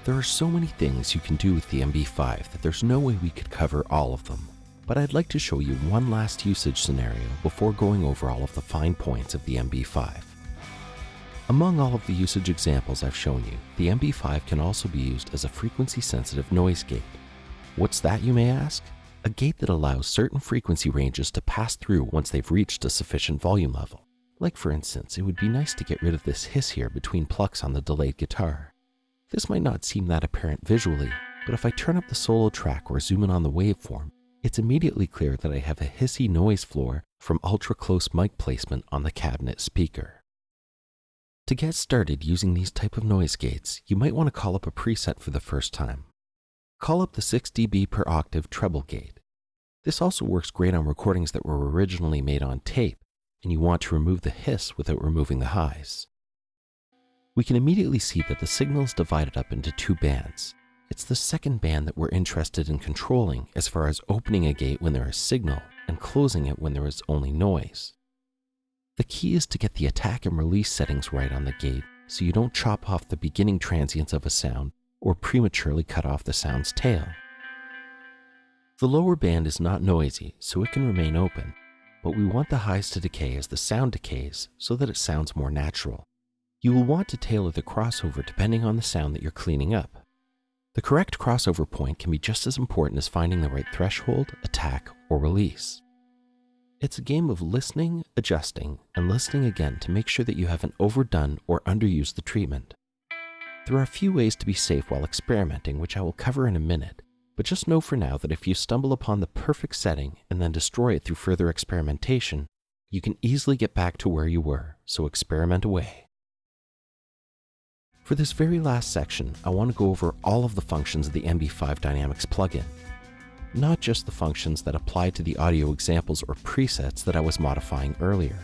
There are so many things you can do with the MB5 that there's no way we could cover all of them, but I'd like to show you one last usage scenario before going over all of the fine points of the MB5. Among all of the usage examples I've shown you, the MB5 can also be used as a frequency-sensitive noise gate. What's that, you may ask? A gate that allows certain frequency ranges to pass through once they've reached a sufficient volume level. Like for instance, it would be nice to get rid of this hiss here between plucks on the delayed guitar. This might not seem that apparent visually, but if I turn up the solo track or zoom in on the waveform, it's immediately clear that I have a hissy noise floor from ultra-close mic placement on the cabinet speaker. To get started using these type of noise gates, you might want to call up a preset for the first time. Call up the 6 dB per octave treble gate. This also works great on recordings that were originally made on tape, and you want to remove the hiss without removing the highs. We can immediately see that the signal is divided up into two bands. It's the second band that we're interested in controlling as far as opening a gate when there is signal and closing it when there is only noise. The key is to get the attack and release settings right on the gate so you don't chop off the beginning transients of a sound or prematurely cut off the sound's tail. The lower band is not noisy, so it can remain open, but we want the highs to decay as the sound decays so that it sounds more natural. You will want to tailor the crossover depending on the sound that you're cleaning up. The correct crossover point can be just as important as finding the right threshold, attack, or release. It's a game of listening, adjusting, and listening again to make sure that you haven't overdone or underused the treatment. There are a few ways to be safe while experimenting, which I will cover in a minute, but just know for now that if you stumble upon the perfect setting and then destroy it through further experimentation, you can easily get back to where you were, so experiment away. For this very last section, I want to go over all of the functions of the MB5 Dynamix plugin, not just the functions that apply to the audio examples or presets that I was modifying earlier.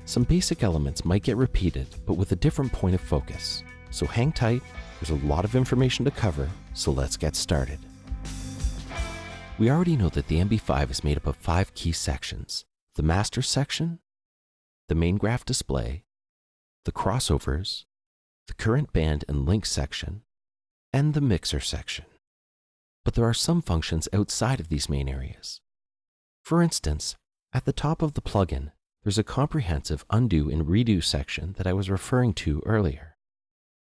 Some basic elements might get repeated, but with a different point of focus. So hang tight, there's a lot of information to cover, so let's get started. We already know that the MB5 is made up of 5 key sections: the master section, the main graph display, the crossovers, the current band and link section, and the mixer section. But there are some functions outside of these main areas. For instance, at the top of the plugin, there's a comprehensive undo and redo section that I was referring to earlier.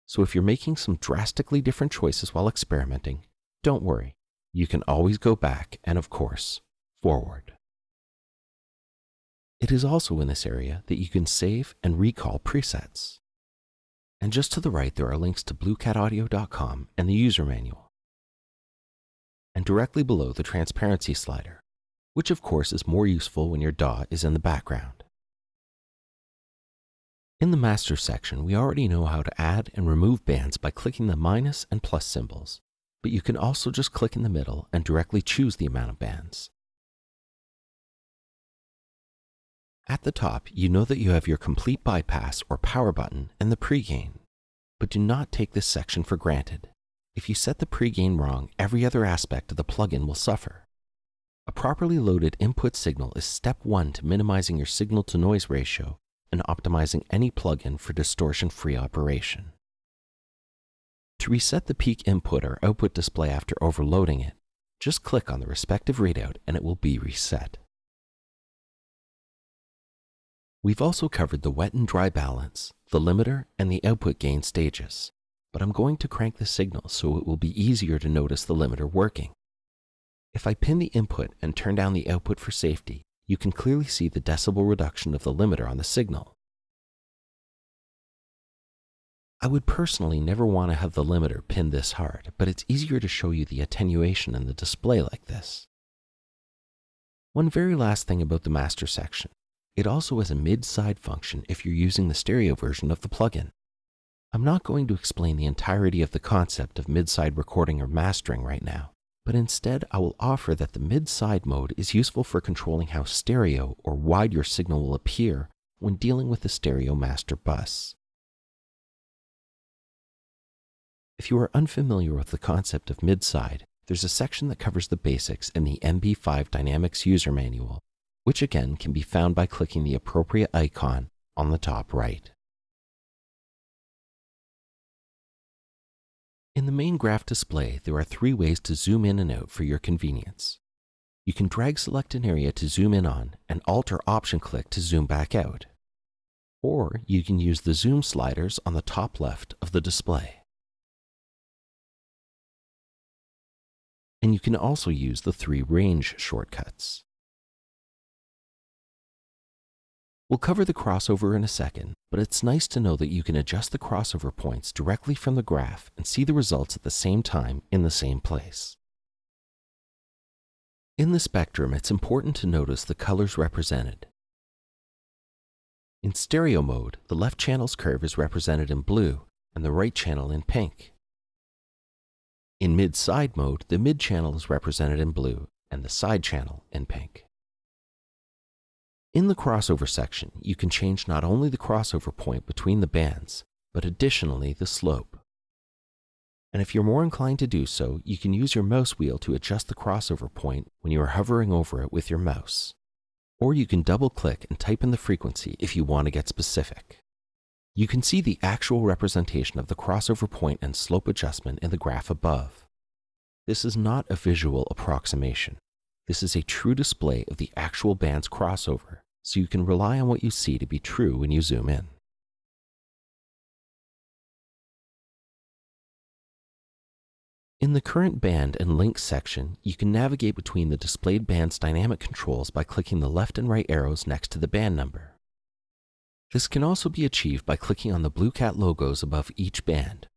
So if you're making some drastically different choices while experimenting, don't worry. You can always go back and, of course, forward. It is also in this area that you can save and recall presets. And just to the right, there are links to BlueCatAudio.com and the user manual. And directly below, the transparency slider, which of course is more useful when your DAW is in the background. In the master section, we already know how to add and remove bands by clicking the minus and plus symbols, but you can also just click in the middle and directly choose the amount of bands. At the top, you know that you have your complete bypass or power button and the pregain, but do not take this section for granted. If you set the pregain wrong, every other aspect of the plugin will suffer. A properly loaded input signal is step 1 to minimizing your signal-to-noise ratio and optimizing any plugin for distortion-free operation. To reset the peak input or output display after overloading it, just click on the respective readout and it will be reset. We've also covered the wet and dry balance, the limiter, and the output gain stages, but I'm going to crank the signal so it will be easier to notice the limiter working. If I pin the input and turn down the output for safety, you can clearly see the decibel reduction of the limiter on the signal. I would personally never want to have the limiter pinned this hard, but it's easier to show you the attenuation in the display like this. One very last thing about the master section. It also has a mid-side function if you're using the stereo version of the plugin. I'm not going to explain the entirety of the concept of mid-side recording or mastering right now, but instead I will offer that the mid-side mode is useful for controlling how stereo or wide your signal will appear when dealing with the stereo master bus. If you are unfamiliar with the concept of mid-side, there's a section that covers the basics in the MB5 Dynamix user manual, which again can be found by clicking the appropriate icon on the top right. In the main graph display, there are 3 ways to zoom in and out for your convenience. You can drag select an area to zoom in on and Alt or Option click to zoom back out. Or you can use the zoom sliders on the top left of the display. And you can also use the 3 range shortcuts. We'll cover the crossover in a second, but it's nice to know that you can adjust the crossover points directly from the graph and see the results at the same time in the same place. In the spectrum, it's important to notice the colors represented. In stereo mode, the left channel's curve is represented in blue and the right channel in pink. In mid-side mode, the mid channel is represented in blue and the side channel in pink. In the crossover section, you can change not only the crossover point between the bands, but additionally the slope. And if you're more inclined to do so, you can use your mouse wheel to adjust the crossover point when you are hovering over it with your mouse. Or you can double-click and type in the frequency if you want to get specific. You can see the actual representation of the crossover point and slope adjustment in the graph above. This is not a visual approximation. This is a true display of the actual band's crossover, so you can rely on what you see to be true when you zoom in. In the current band and links section, you can navigate between the displayed band's dynamic controls by clicking the left and right arrows next to the band number. This can also be achieved by clicking on the BlueCat logos above each band,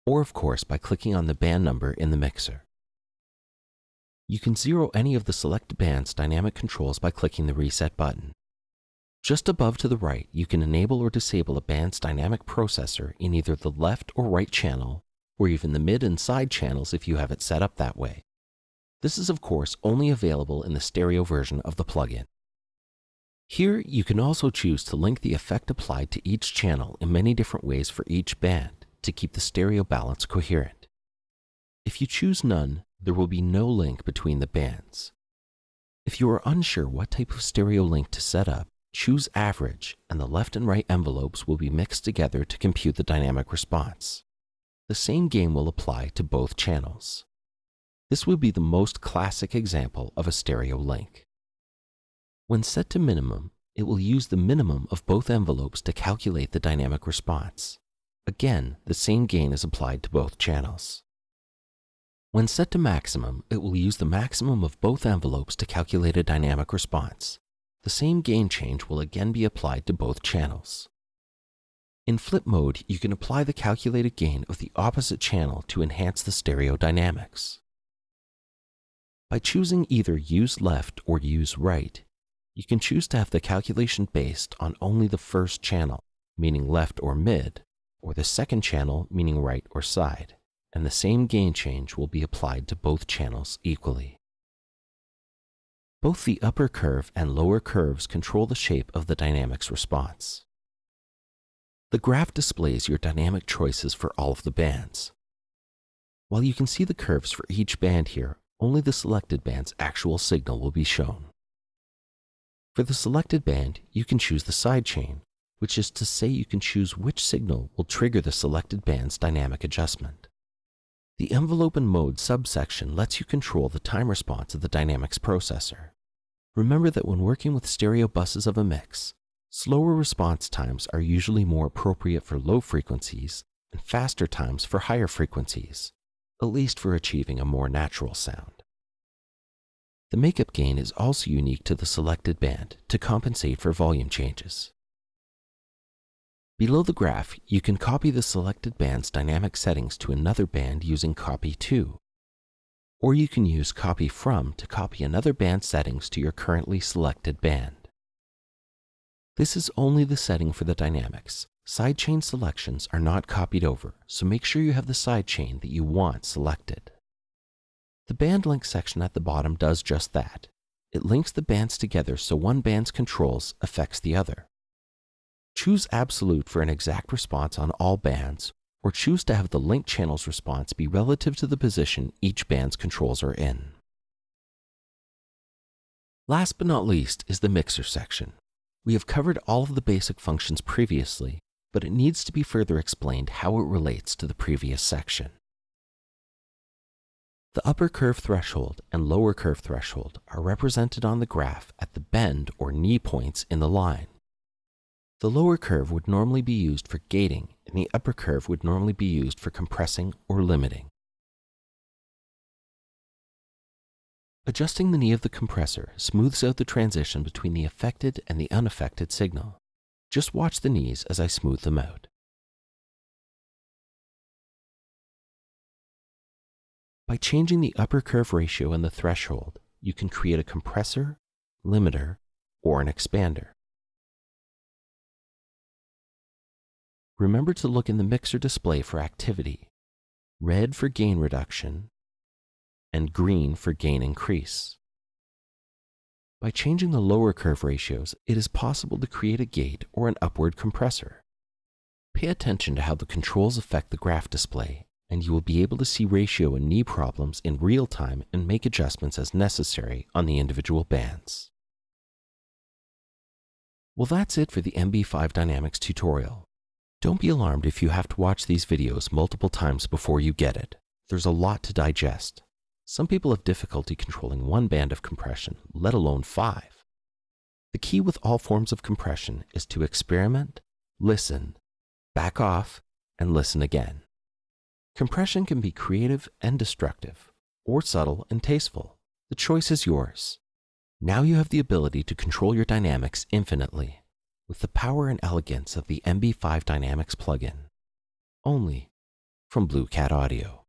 or of course by clicking on the band number in the mixer. You can zero any of the selected band's dynamic controls by clicking the Reset button. Just above to the right, you can enable or disable a band's dynamic processor in either the left or right channel, or even the mid and side channels if you have it set up that way. This is of course only available in the stereo version of the plugin. Here you can also choose to link the effect applied to each channel in many different ways for each band to keep the stereo balance coherent. If you choose none, there will be no link between the bands. If you are unsure what type of stereo link to set up, choose average and the left and right envelopes will be mixed together to compute the dynamic response. The same game will apply to both channels. This would be the most classic example of a stereo link. When set to minimum, it will use the minimum of both envelopes to calculate the dynamic response. Again, the same gain is applied to both channels. When set to maximum, it will use the maximum of both envelopes to calculate a dynamic response. The same gain change will again be applied to both channels. In flip mode, you can apply the calculated gain of the opposite channel to enhance the stereo dynamics. By choosing either Use Left or Use Right, you can choose to have the calculation based on only the first channel, meaning left or mid, or the second channel, meaning right or side, and the same gain change will be applied to both channels equally. Both the upper curve and lower curves control the shape of the dynamics response. The graph displays your dynamic choices for all of the bands. While you can see the curves for each band here, only the selected band's actual signal will be shown. For the selected band, you can choose the sidechain, which is to say you can choose which signal will trigger the selected band's dynamic adjustment. The envelope and mode subsection lets you control the time response of the Dynamix processor. Remember that when working with stereo buses of a mix, slower response times are usually more appropriate for low frequencies and faster times for higher frequencies, at least for achieving a more natural sound. The makeup gain is also unique to the selected band to compensate for volume changes. Below the graph, you can copy the selected band's dynamic settings to another band using Copy To, or you can use Copy From to copy another band's settings to your currently selected band. This is only the setting for the dynamics. Sidechain selections are not copied over, so make sure you have the sidechain that you want selected. The band link section at the bottom does just that. It links the bands together so one band's controls affects the other. Choose absolute for an exact response on all bands, or choose to have the link channel's response be relative to the position each band's controls are in. Last but not least is the mixer section. We have covered all of the basic functions previously, but it needs to be further explained how it relates to the previous section. The upper curve threshold and lower curve threshold are represented on the graph at the bend or knee points in the line. The lower curve would normally be used for gating, and the upper curve would normally be used for compressing or limiting. Adjusting the knee of the compressor smooths out the transition between the affected and the unaffected signal. Just watch the knees as I smooth them out. By changing the upper curve ratio and the threshold, you can create a compressor, limiter, or an expander. Remember to look in the mixer display for activity, red for gain reduction, and green for gain increase. By changing the lower curve ratios, it is possible to create a gate or an upward compressor. Pay attention to how the controls affect the graph display, and you will be able to see ratio and knee problems in real time and make adjustments as necessary on the individual bands. Well, that's it for the MB5 Dynamix tutorial. Don't be alarmed if you have to watch these videos multiple times before you get it. There's a lot to digest. Some people have difficulty controlling one band of compression, let alone 5. The key with all forms of compression is to experiment, listen, back off, and listen again. Compression can be creative and destructive, or subtle and tasteful. The choice is yours. Now you have the ability to control your dynamics infinitely with the power and elegance of the MB5 Dynamix plugin. Only from BlueCatAudio.